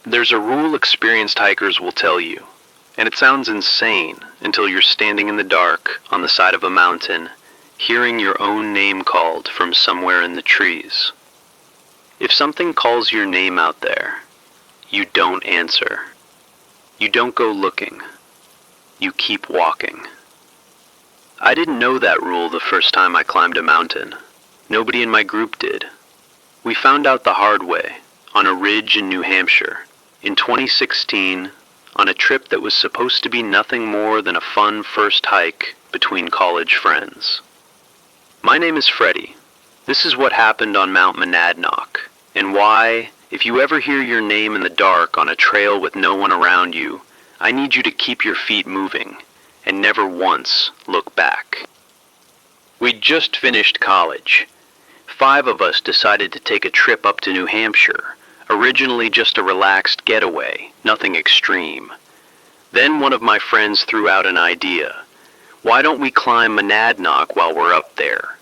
There's a rule experienced hikers will tell you, and it sounds insane until you're standing in the dark on the side of a mountain, hearing your own name called from somewhere in the trees. If something calls your name out there, you don't answer. You don't go looking. You keep walking. I didn't know that rule the first time I climbed a mountain. Nobody in my group did. We found out the hard way, on a ridge in New Hampshire, in 2016, on a trip that was supposed to be nothing more than a fun first hike between college friends. My name is Freddie. This is what happened on Mount Monadnock, and why, if you ever hear your name in the dark on a trail with no one around you, I need you to keep your feet moving and never once look back. We'd just finished college. 5 of us decided to take a trip up to New Hampshire, originally just a relaxed getaway, nothing extreme. Then one of my friends threw out an idea. Why don't we climb Monadnock while we're up there?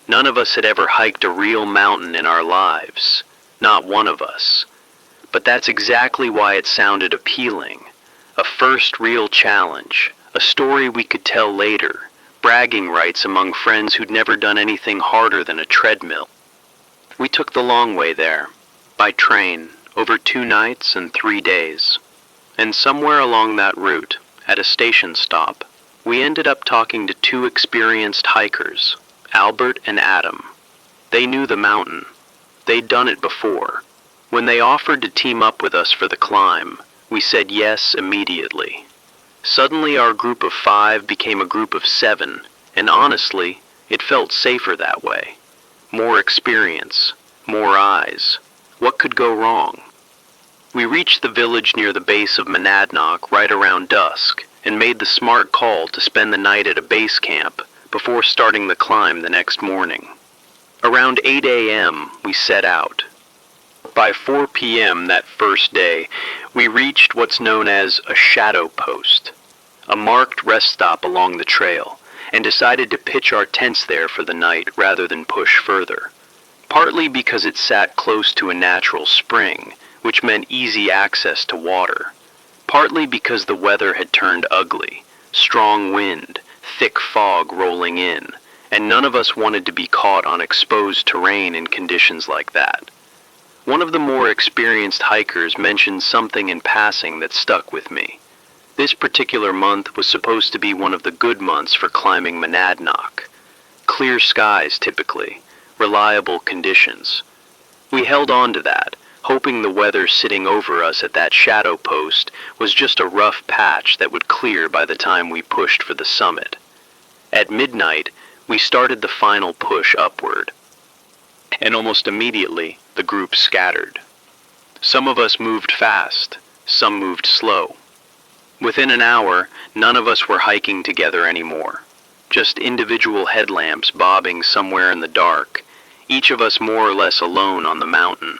None of us had ever hiked a real mountain in our lives. Not one of us. But that's exactly why it sounded appealing. A first real challenge, a story we could tell later, bragging rights among friends who'd never done anything harder than a treadmill. We took the long way there, by train, over 2 nights and 3 days. And somewhere along that route, at a station stop, we ended up talking to 2 experienced hikers, Albert and Adam. They knew the mountain. They'd done it before. When they offered to team up with us for the climb, we said yes immediately. Suddenly our group of 5 became a group of 7, and honestly, it felt safer that way. More experience, more eyes. What could go wrong? We reached the village near the base of Monadnock right around dusk, and made the smart call to spend the night at a base camp before starting the climb the next morning. Around 8 a.m., we set out. By 4 p.m. that first day, we reached what's known as a shadow post, a marked rest stop along the trail, and decided to pitch our tents there for the night rather than push further. Partly because it sat close to a natural spring, which meant easy access to water. Partly because the weather had turned ugly, strong wind, thick fog rolling in, and none of us wanted to be caught on exposed terrain in conditions like that. One of the more experienced hikers mentioned something in passing that stuck with me. This particular month was supposed to be one of the good months for climbing Monadnock. Clear skies typically, reliable conditions. We held on to that, hoping the weather sitting over us at that shadow post was just a rough patch that would clear by the time we pushed for the summit. At midnight, we started the final push upward. And almost immediately, the group scattered. Some of us moved fast, some moved slow. Within an hour, none of us were hiking together anymore. Just individual headlamps bobbing somewhere in the dark, each of us more or less alone on the mountain.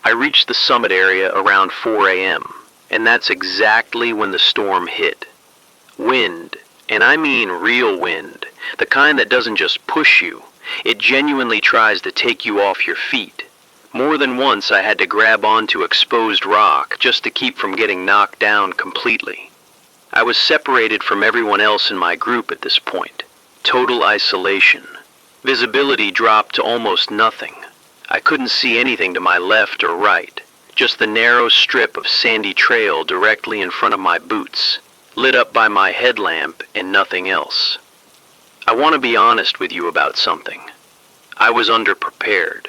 I reached the summit area around 4 a.m., and that's exactly when the storm hit. Wind, and I mean real wind, the kind that doesn't just push you, it genuinely tries to take you off your feet. More than once I had to grab onto exposed rock just to keep from getting knocked down completely. I was separated from everyone else in my group at this point. Total isolation. Visibility dropped to almost nothing. I couldn't see anything to my left or right, just the narrow strip of sandy trail directly in front of my boots, lit up by my headlamp and nothing else. I want to be honest with you about something. I was underprepared.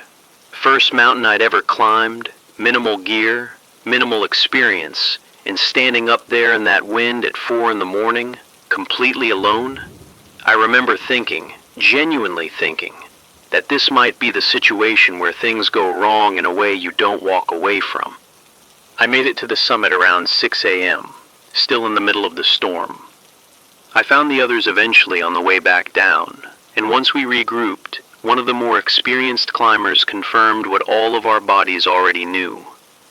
First mountain I'd ever climbed, minimal gear, minimal experience, and standing up there in that wind at 4 in the morning, completely alone, I remember thinking, genuinely thinking, that this might be the situation where things go wrong in a way you don't walk away from. I made it to the summit around 6 a.m., still in the middle of the storm. I found the others eventually on the way back down, and once we regrouped, one of the more experienced climbers confirmed what all of our bodies already knew.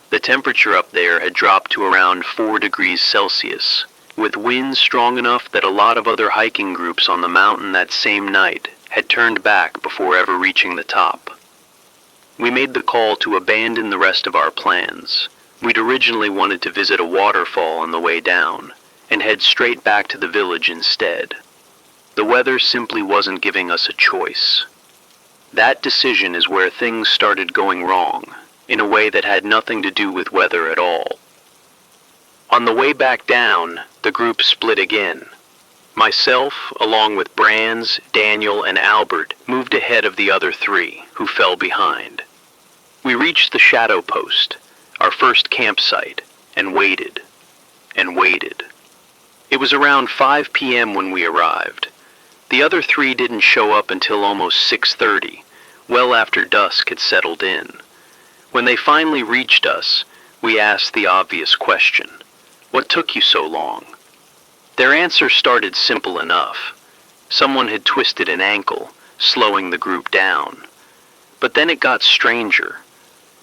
The temperature up there had dropped to around 4 degrees Celsius, with winds strong enough that a lot of other hiking groups on the mountain that same night had turned back before ever reaching the top. We made the call to abandon the rest of our plans, We'd originally wanted to visit a waterfall on the way down, and head straight back to the village instead. The weather simply wasn't giving us a choice. That decision is where things started going wrong, in a way that had nothing to do with weather at all. On the way back down, the group split again. Myself, along with Brands, Daniel, and Albert, moved ahead of the other three, who fell behind. We reached the shadow post, our first campsite, and waited, and waited. It was around 5 p.m. when we arrived. The other three didn't show up until almost 6:30, well after dusk had settled in. When they finally reached us, we asked the obvious question: "What took you so long?" Their answer started simple enough. Someone had twisted an ankle, slowing the group down. But then it got stranger.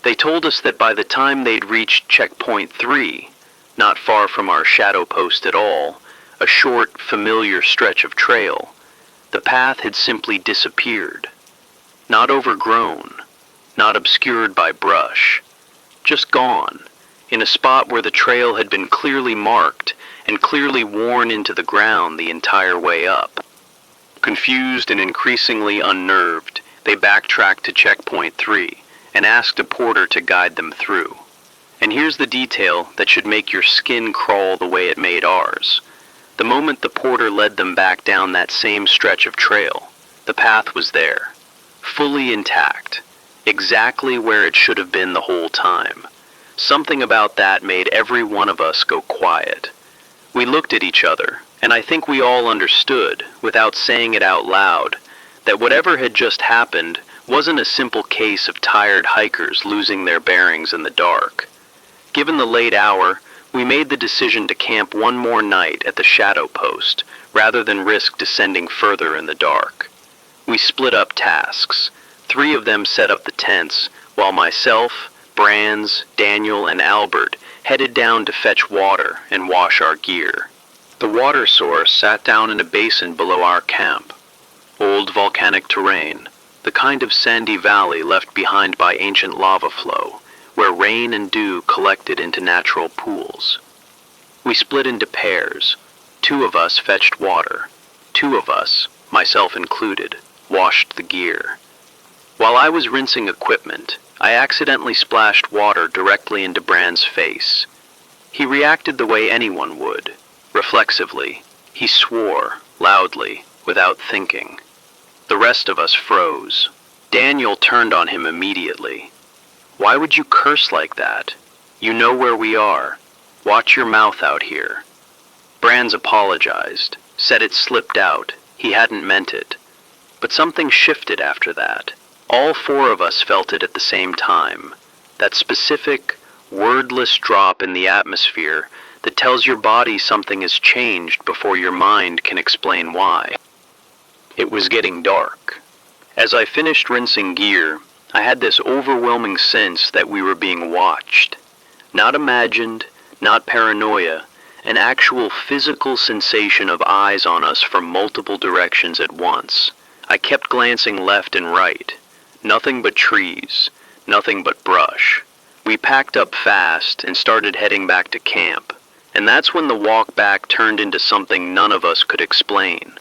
They told us that by the time they'd reached checkpoint 3, not far from our shadow post at all, a short, familiar stretch of trail, the path had simply disappeared. Not overgrown, not obscured by brush, just gone, in a spot where the trail had been clearly marked and clearly worn into the ground the entire way up. Confused and increasingly unnerved, they backtracked to checkpoint 3 and asked a porter to guide them through. And here's the detail that should make your skin crawl the way it made ours. The moment the porter led them back down that same stretch of trail, the path was there, fully intact, exactly where it should have been the whole time. Something about that made every one of us go quiet. We looked at each other, and I think we all understood, without saying it out loud, that whatever had just happened wasn't a simple case of tired hikers losing their bearings in the dark. Given the late hour, we made the decision to camp one more night at the shadow post, rather than risk descending further in the dark. We split up tasks. 3 of them set up the tents, while myself, Brands, Daniel, and Albert headed down to fetch water and wash our gear. The water source sat down in a basin below our camp. Old volcanic terrain, the kind of sandy valley left behind by ancient lava flow, where rain and dew collected into natural pools. We split into pairs. 2 of us fetched water. 2 of us, myself included, washed the gear. While I was rinsing equipment, I accidentally splashed water directly into Brand's face. He reacted the way anyone would, reflexively. He swore, loudly, without thinking. The rest of us froze. Daniel turned on him immediately. "Why would you curse like that? You know where we are. Watch your mouth out here." Brands apologized, said it slipped out, he hadn't meant it. But something shifted after that. All 4 of us felt it at the same time. That specific, wordless drop in the atmosphere that tells your body something has changed before your mind can explain why. It was getting dark. As I finished rinsing gear, I had this overwhelming sense that we were being watched. Not imagined, not paranoia, an actual physical sensation of eyes on us from multiple directions at once. I kept glancing left and right. Nothing but trees, nothing but brush. We packed up fast and started heading back to camp, and that's when the walk back turned into something none of us could explain.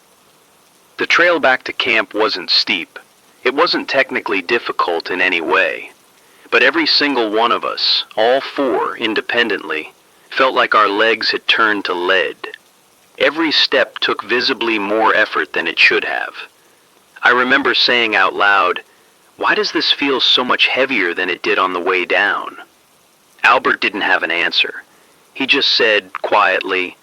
The trail back to camp wasn't steep. It wasn't technically difficult in any way, but every single one of us, all 4 independently, felt like our legs had turned to lead. Every step took visibly more effort than it should have. I remember saying out loud, "Why does this feel so much heavier than it did on the way down?" Albert didn't have an answer. He just said, quietly,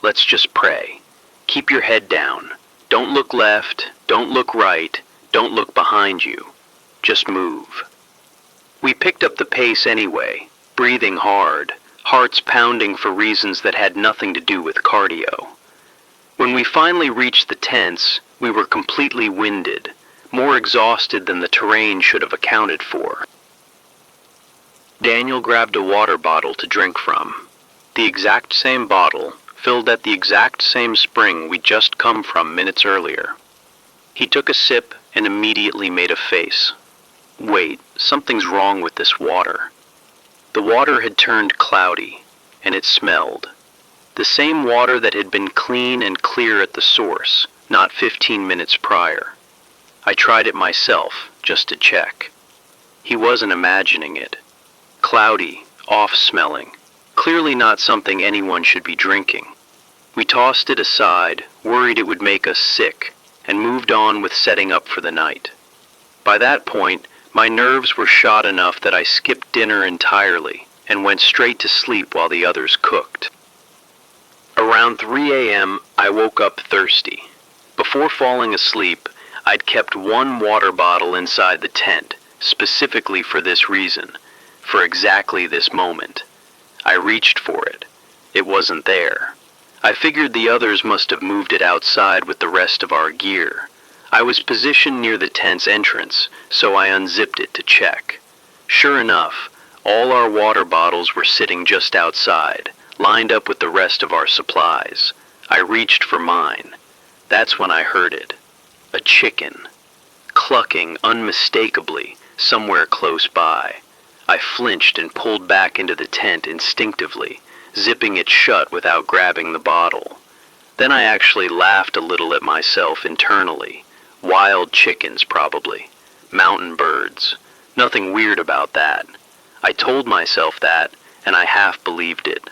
"Let's just pray. Keep your head down. Don't look left, don't look right, don't look behind you. Just move." We picked up the pace anyway, breathing hard, hearts pounding for reasons that had nothing to do with cardio. When we finally reached the tents, we were completely winded, more exhausted than the terrain should have accounted for. Daniel grabbed a water bottle to drink from. The exact same bottle, filled at the exact same spring we'd just come from minutes earlier. He took a sip and immediately made a face. "Wait, something's wrong with this water." The water had turned cloudy, and it smelled. The same water that had been clean and clear at the source, not 15 minutes prior. I tried it myself, just to check. He wasn't imagining it. Cloudy, off-smelling, clearly not something anyone should be drinking. We tossed it aside, worried it would make us sick, and moved on with setting up for the night. By that point, my nerves were shot enough that I skipped dinner entirely and went straight to sleep while the others cooked. Around 3 a.m., I woke up thirsty. Before falling asleep, I'd kept one water bottle inside the tent, specifically for this reason, for exactly this moment. I reached for it. It wasn't there. I figured the others must have moved it outside with the rest of our gear. I was positioned near the tent's entrance, so I unzipped it to check. Sure enough, all our water bottles were sitting just outside, lined up with the rest of our supplies. I reached for mine. That's when I heard it. A chicken, clucking unmistakably somewhere close by. I flinched and pulled back into the tent instinctively, zipping it shut without grabbing the bottle. Then I actually laughed a little at myself internally. Wild chickens, probably. Mountain birds. Nothing weird about that. I told myself that, and I half believed it.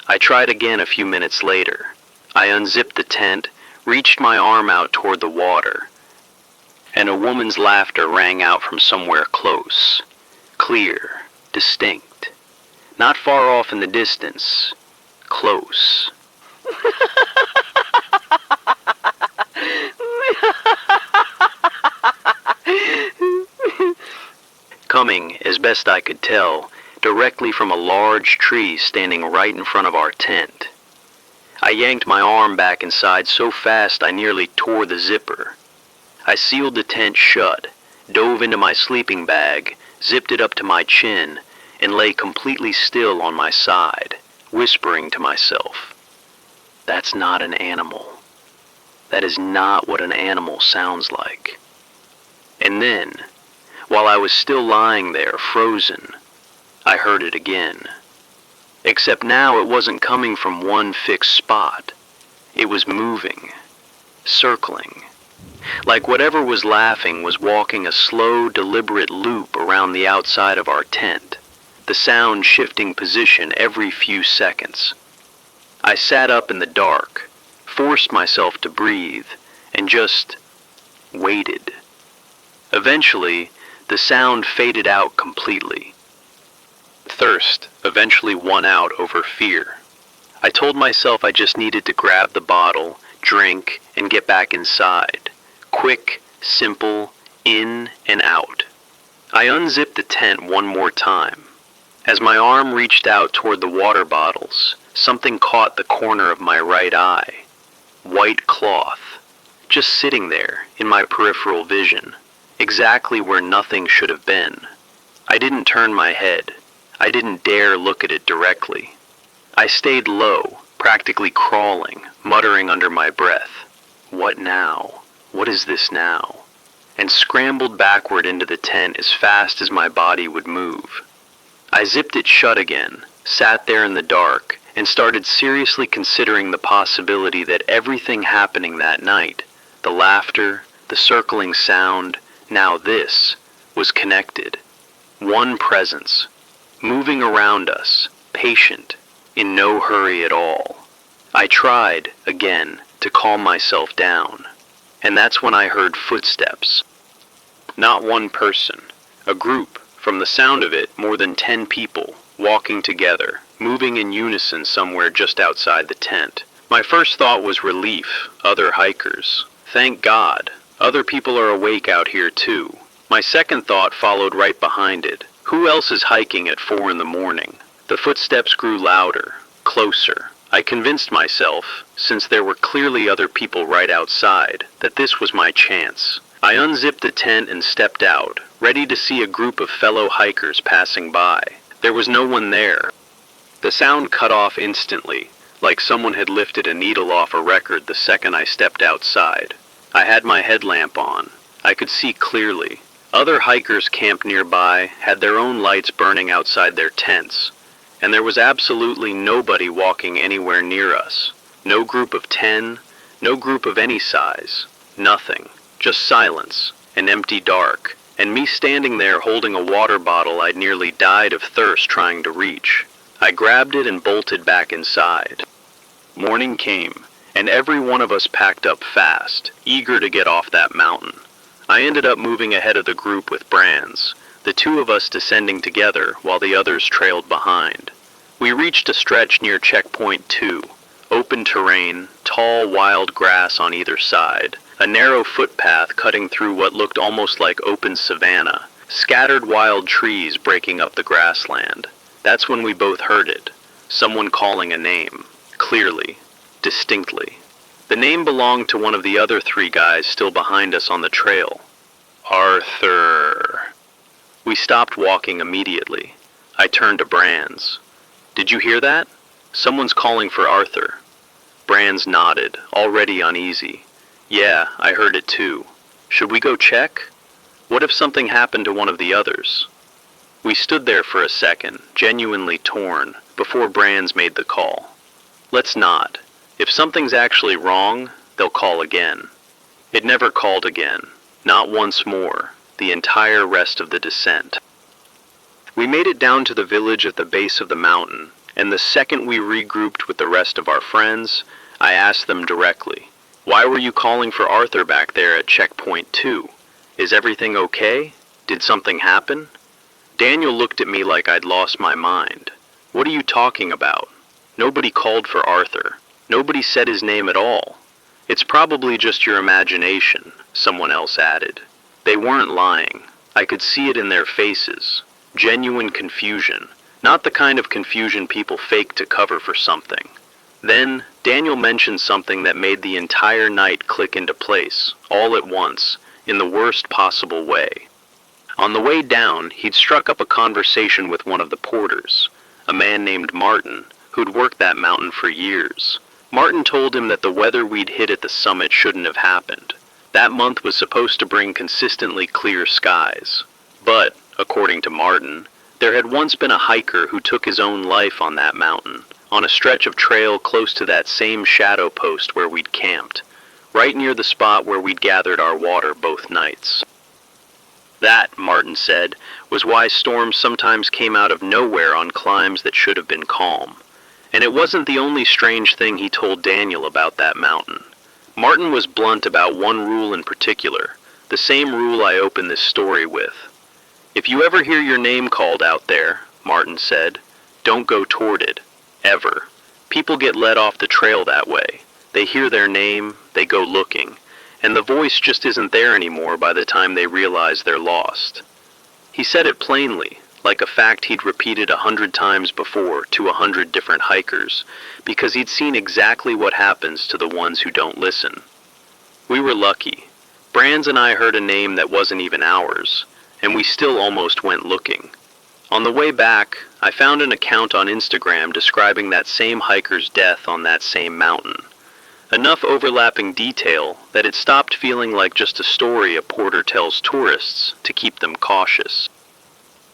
I tried again a few minutes later. I unzipped the tent, reached my arm out toward the water, and a woman's laughter rang out from somewhere close. Clear, distinct. Not far off in the distance. Close. Coming, as best I could tell, directly from a large tree standing right in front of our tent. I yanked my arm back inside so fast I nearly tore the zipper. I sealed the tent shut, dove into my sleeping bag, zipped it up to my chin, and lay completely still on my side, whispering to myself, "That's not an animal. That is not what an animal sounds like." And then, while I was still lying there, frozen, I heard it again. Except now it wasn't coming from one fixed spot. It was moving, circling. Like whatever was laughing was walking a slow, deliberate loop around the outside of our tent, the sound shifting position every few seconds. I sat up in the dark, forced myself to breathe, and just waited. Eventually, the sound faded out completely. Thirst eventually won out over fear. I told myself I just needed to grab the bottle, drink, and get back inside. Quick, simple, in and out. I unzipped the tent one more time. As my arm reached out toward the water bottles, something caught the corner of my right eye. White cloth, just sitting there in my peripheral vision, exactly where nothing should have been. I didn't turn my head. I didn't dare look at it directly. I stayed low, practically crawling, muttering under my breath, "What now? What is this now?" and scrambled backward into the tent as fast as my body would move. I zipped it shut again, sat there in the dark, and started seriously considering the possibility that everything happening that night, the laughter, the circling sound, now this, was connected. One presence, moving around us, patient, in no hurry at all. I tried, again, to calm myself down, and that's when I heard footsteps. Not one person, a group, from the sound of it, more than 10 people, walking together, moving in unison somewhere just outside the tent. My first thought was relief, other hikers. Thank God, other people are awake out here too. My second thought followed right behind it. Who else is hiking at 4 in the morning? The footsteps grew louder, closer. I convinced myself, since there were clearly other people right outside, that this was my chance. I unzipped the tent and stepped out, ready to see a group of fellow hikers passing by. There was no one there. The sound cut off instantly, like someone had lifted a needle off a record the second I stepped outside. I had my headlamp on. I could see clearly. Other hikers camped nearby had their own lights burning outside their tents, and there was absolutely nobody walking anywhere near us. No group of 10, no group of any size, nothing, just silence, an empty dark, and me standing there holding a water bottle I'd nearly died of thirst trying to reach. I grabbed it and bolted back inside. Morning came, and every one of us packed up fast, eager to get off that mountain. I ended up moving ahead of the group with Brands, the two of us descending together while the others trailed behind. We reached a stretch near checkpoint 2, open terrain, tall wild grass on either side, a narrow footpath cutting through what looked almost like open savanna, scattered wild trees breaking up the grassland. That's when we both heard it, someone calling a name, clearly, distinctly. The name belonged to one of the other 3 guys still behind us on the trail. Arthur. We stopped walking immediately. I turned to Brands. Did you hear that? Someone's calling for Arthur. Brands nodded, already uneasy. Yeah, I heard it too. Should we go check? What if something happened to one of the others? We stood there for a second, genuinely torn, before Brands made the call. Let's not. If something's actually wrong, they'll call again. It never called again, not once more, the entire rest of the descent. We made it down to the village at the base of the mountain, and the second we regrouped with the rest of our friends, I asked them directly, "Why were you calling for Arthur back there at checkpoint 2? Is everything okay? Did something happen?" Daniel looked at me like I'd lost my mind. "What are you talking about? Nobody called for Arthur. Nobody said his name at all. It's probably just your imagination," someone else added. They weren't lying. I could see it in their faces. Genuine confusion. Not the kind of confusion people fake to cover for something. Then, Daniel mentioned something that made the entire night click into place, all at once, in the worst possible way. On the way down, he'd struck up a conversation with one of the porters, a man named Martin, who'd worked that mountain for years. Martin told him that the weather we'd hit at the summit shouldn't have happened. That month was supposed to bring consistently clear skies. But, according to Martin, there had once been a hiker who took his own life on that mountain, on a stretch of trail close to that same shadow post where we'd camped, right near the spot where we'd gathered our water both nights. That, Martin said, was why storms sometimes came out of nowhere on climbs that should have been calm. And it wasn't the only strange thing he told Daniel about that mountain. Martin was blunt about one rule in particular, the same rule I opened this story with. "If you ever hear your name called out there," Martin said, "don't go toward it. Ever. People get led off the trail that way. They hear their name, they go looking, and the voice just isn't there anymore by the time they realize they're lost." He said it plainly, like a fact he'd repeated 100 times before to 100 different hikers, because he'd seen exactly what happens to the ones who don't listen. We were lucky. Brands and I heard a name that wasn't even ours, and we still almost went looking. On the way back, I found an account on Instagram describing that same hiker's death on that same mountain. Enough overlapping detail that it stopped feeling like just a story a porter tells tourists to keep them cautious.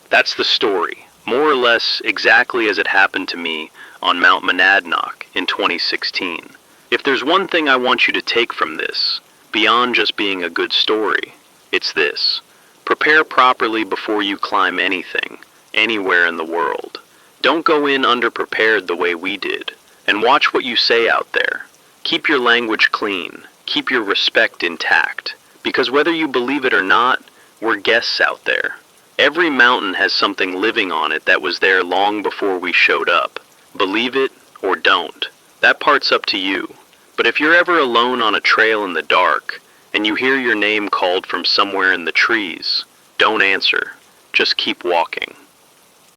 That's the story, more or less exactly as it happened to me on Mount Monadnock in 2016. If there's one thing I want you to take from this, beyond just being a good story, it's this. Prepare properly before you climb anything, anywhere in the world. Don't go in underprepared the way we did, and watch what you say out there. Keep your language clean, keep your respect intact, because whether you believe it or not, we're guests out there. Every mountain has something living on it that was there long before we showed up. Believe it or don't. That part's up to you. But if you're ever alone on a trail in the dark, and you hear your name called from somewhere in the trees, don't answer. Just keep walking.